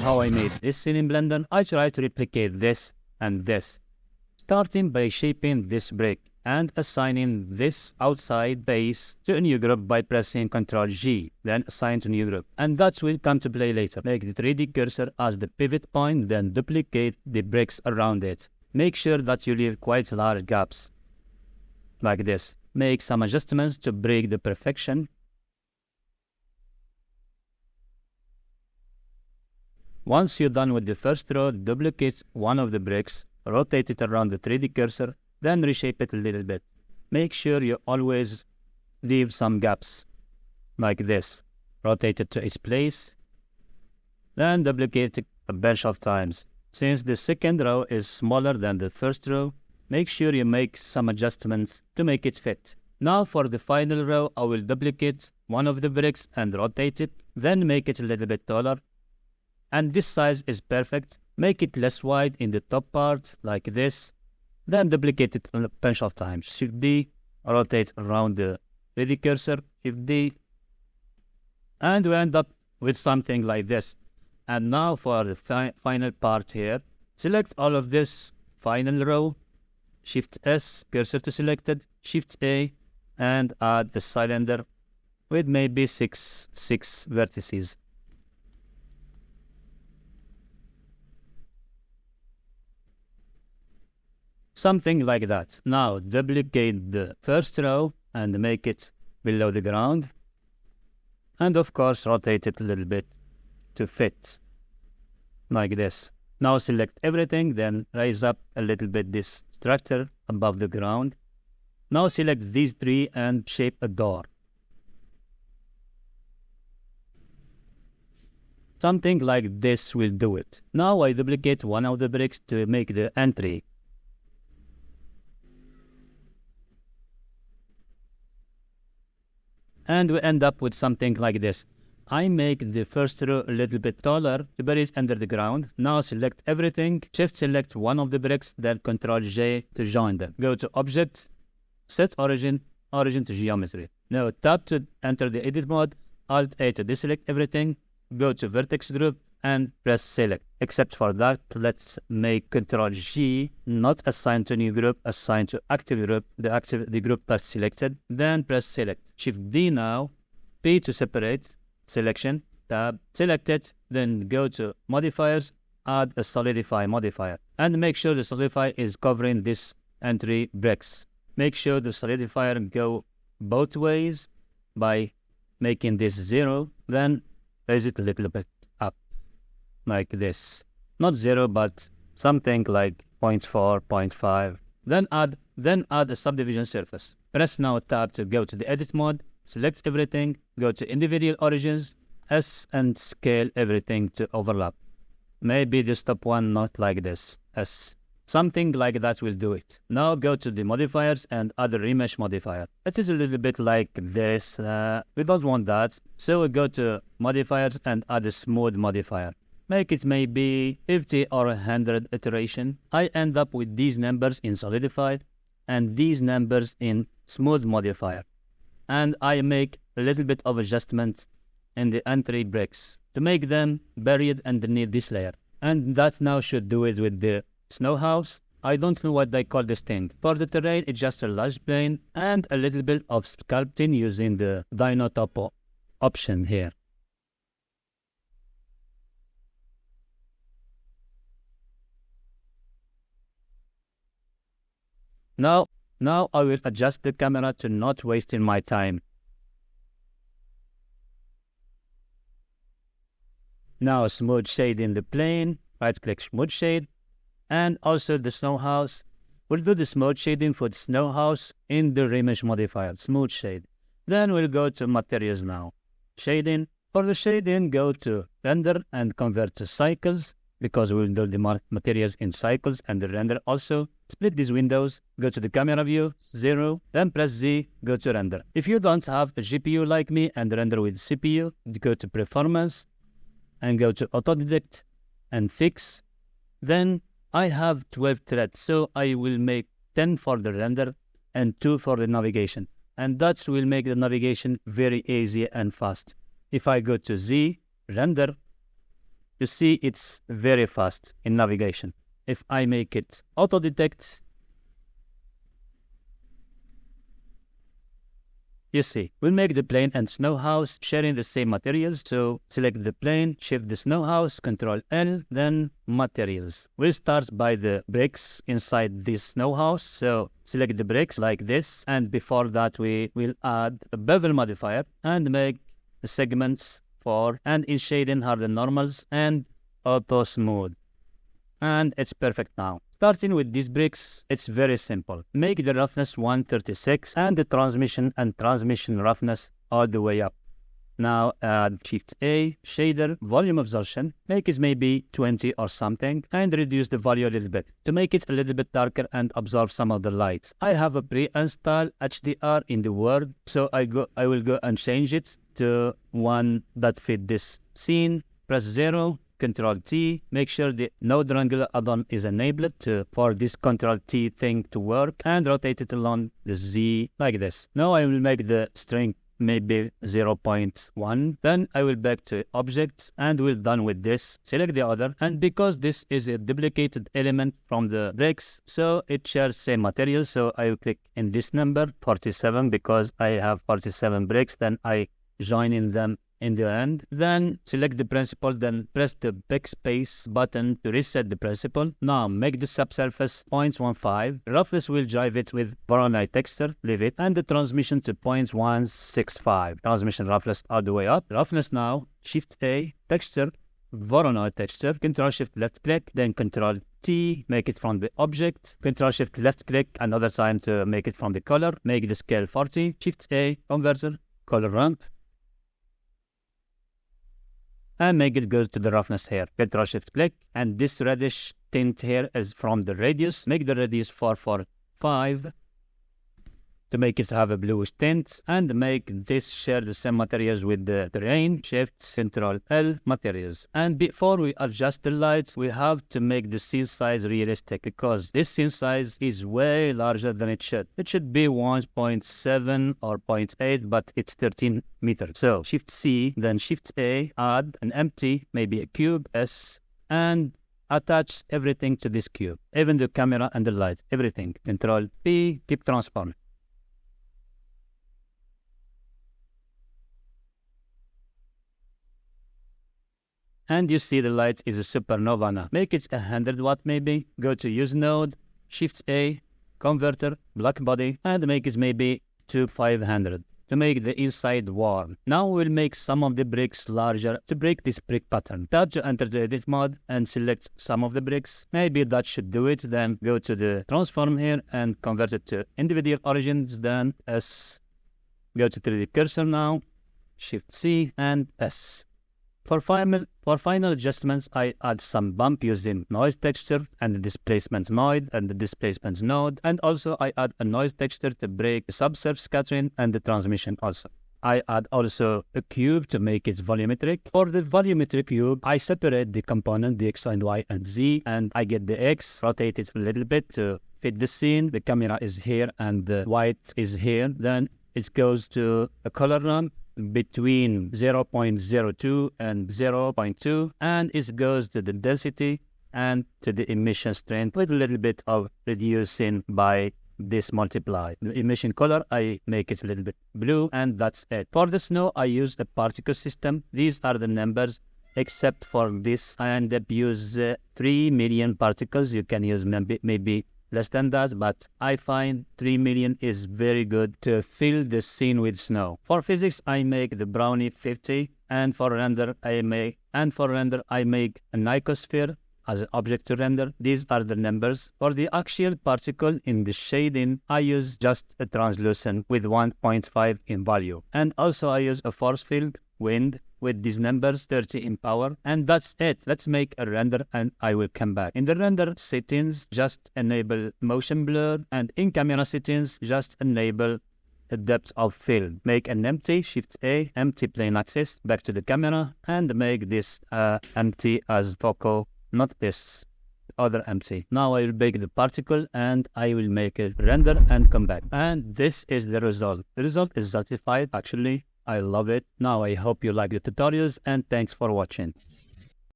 how I made this scene in Blender, I try to replicate this and this, starting by shaping this brick and assigning this outside base to a new group by pressing Ctrl G, then assign to new group. And that will come to play later. Make the 3D cursor as the pivot point, then duplicate the bricks around it. Make sure that you leave quite large gaps, like this. Make some adjustments to break the perfection. Once you're done with the first row, duplicate one of the bricks, rotate it around the 3D cursor, then reshape it a little bit. Make sure you always leave some gaps, like this. Rotate it to its place, then duplicate it a bunch of times. Since the second row is smaller than the first row, make sure you make some adjustments to make it fit. Now for the final row, I will duplicate one of the bricks and rotate it, then make it a little bit taller. And this size is perfect. Make it less wide in the top part, like this. Then duplicate it a bunch of times. Shift D, rotate around the 3D cursor, Shift D. And we end up with something like this. And now for the final part here, select all of this final row, Shift S, cursor to selected, Shift A, and add a cylinder with maybe six vertices. Something like that. Now duplicate the first row and make it below the ground. And of course rotate it a little bit to fit, like this. Now select everything, then raise up a little bit this structure above the ground. Now select these three and shape a door. Something like this will do it. Now I duplicate one of the bricks to make the entry. And we end up with something like this. I make the first row a little bit taller to bury it under the ground. Now select everything, shift select one of the bricks, then Ctrl J to join them. Go to Object, Set Origin, Origin to Geometry. Now tap to enter the edit mode, Alt A to deselect everything, go to Vertex Group and press Select. Except for that, let's make Ctrl G, not assign to new group, assign to active group, the group that's selected, then press Select. Shift D now, P to separate, selection, tab, select it, then go to modifiers, add a solidify modifier, and make sure the solidify is covering this entry bricks. Make sure the solidifier go both ways by making this 0, then raise it a little bit up, like this. Not 0, but something like 0.4, 0.5. Then add a subdivision surface. Press now tab to go to the edit mode, select everything, go to individual origins, S, and scale everything to overlap. Maybe this top one not like this, S. Something like that will do it. Now go to the modifiers and add a remesh modifier. It is a little bit like this. We don't want that. So we go to modifiers and add a smooth modifier. Make it maybe 50 or 100 iteration. I end up with these numbers in solidified and these numbers in smooth modifier. And I make a little bit of adjustment in the entry bricks to make them buried underneath this layer. And that now should do it with the snow house. I don't know what they call this thing. For the terrain, it's just a large plane and a little bit of sculpting using the Dino Topo option here. Now I will adjust the camera to not wasting my time. Now smooth shade in the plane, right click smooth shade, and also the snow house. We'll do the smooth shading for the snow house in the remesh modifier, smooth shade. Then we'll go to materials now. Shading. For the shading, go to render and convert to cycles, because we'll do the materials in cycles and the render also. Split these windows, go to the camera view, 0, then press Z, go to render. If you don't have a GPU like me and render with CPU, go to performance and go to auto detect and fix. Then I have 12 threads, so I will make 10 for the render and 2 for the navigation. And that will make the navigation very easy and fast. If I go to Z, render, You see, it's very fast in navigation. If I make it auto detect, you see, we'll make the plane and snow house sharing the same materials. So select the plane, shift the snow house, Control L, then materials. We'll start by the bricks inside this snow house. So select the bricks like this. And before that, we will add a bevel modifier and make the segments for, and in shading harden normals and auto smooth. And it's perfect now. Starting with these bricks, it's very simple. Make the roughness 136 and the transmission roughness all the way up. Now add Shift A, shader, volume absorption, make it maybe 20 or something, and reduce the value a little bit to make it a little bit darker and absorb some of the lights. I have a pre-installed HDR in the Word, so I will go and change it to one that fit this scene. Press 0. Control T, make sure the node wrangler add-on is enabled for this Control T thing to work, and rotate it along the Z like this. Now I will make the string maybe 0.1. Then I will back to objects and we're done with this. Select the other, and because this is a duplicated element from the bricks, so it shares same material. So I will click in this number 47 because I have 47 bricks. Then I join in them in the end. Then select the principal, then press the backspace button to reset the principal. Now make the subsurface 0.15. Roughness will drive it with Voronoi texture, leave it, and the transmission to 0.165. Transmission roughness all the way up. Roughness now, Shift A, texture, Voronoi texture, Control Shift left click, then Control T, make it from the object, Control Shift left click another time to make it from the color, make the scale 40, Shift A, converter, color ramp, and make it go to the roughness here. Control Shift click, and this reddish tint here is from the radius. Make the radius 445 to make it have a bluish tint, and make this share the same materials with the terrain. Shift Control L, materials. And before we adjust the lights, we have to make the scene size realistic, because this scene size is way larger than it should. It should be 1.7 or 0.8, but it's 13 meters. So Shift C, then Shift A, add an empty, maybe a cube, S, and attach everything to this cube, even the camera and the light, everything. Control P, keep transform. And you see the light is a supernova now. Make it 100 watt maybe. Go to use node, Shift A, converter, black body, and make it maybe to 500 to make the inside warm. Now we'll make some of the bricks larger to break this brick pattern. Tap to enter the edit mode and select some of the bricks. Maybe that should do it. Then go to the transform here and convert it to individual origins. Then S. Go to 3D cursor now, Shift C and S. For final adjustments, I add some bump using noise texture and the displacement node and the displacement node. And also I add a noise texture to break the subsurface scattering and the transmission also. I add also a cube to make it volumetric. For the volumetric cube, I separate the component, the X and Y and Z, and I get the X, rotate it a little bit to fit the scene. The camera is here and the white is here. Then it goes to a color ramp between 0.02 and 0.2, and it goes to the density and to the emission strength with a little bit of reducing by this multiply. The emission color, I make it a little bit blue, and that's it. For the snow, I use a particle system. These are the numbers, except for this, I end up use 3 million particles. You can use maybe less than that, but I find 3 million is very good to fill the scene with snow. For physics, I make the brownie 50, and for render, I make a nicosphere as an object to render. These are the numbers. For the axial particle in the shading, I use just a translucent with 1.5 in value. And also I use a force field, wind, with these numbers, 30 in power, and that's it. Let's make a render and I will come back. In the render settings, just enable motion blur, and in camera settings, just enable a depth of field. Make an empty, Shift A, empty plane axis, back to the camera, and make this empty as focal, not this other empty. Now I will make the particle and I will make a render and come back. And this is the result. The result is satisfied actually. I love it. Now I hope you like the tutorials and thanks for watching.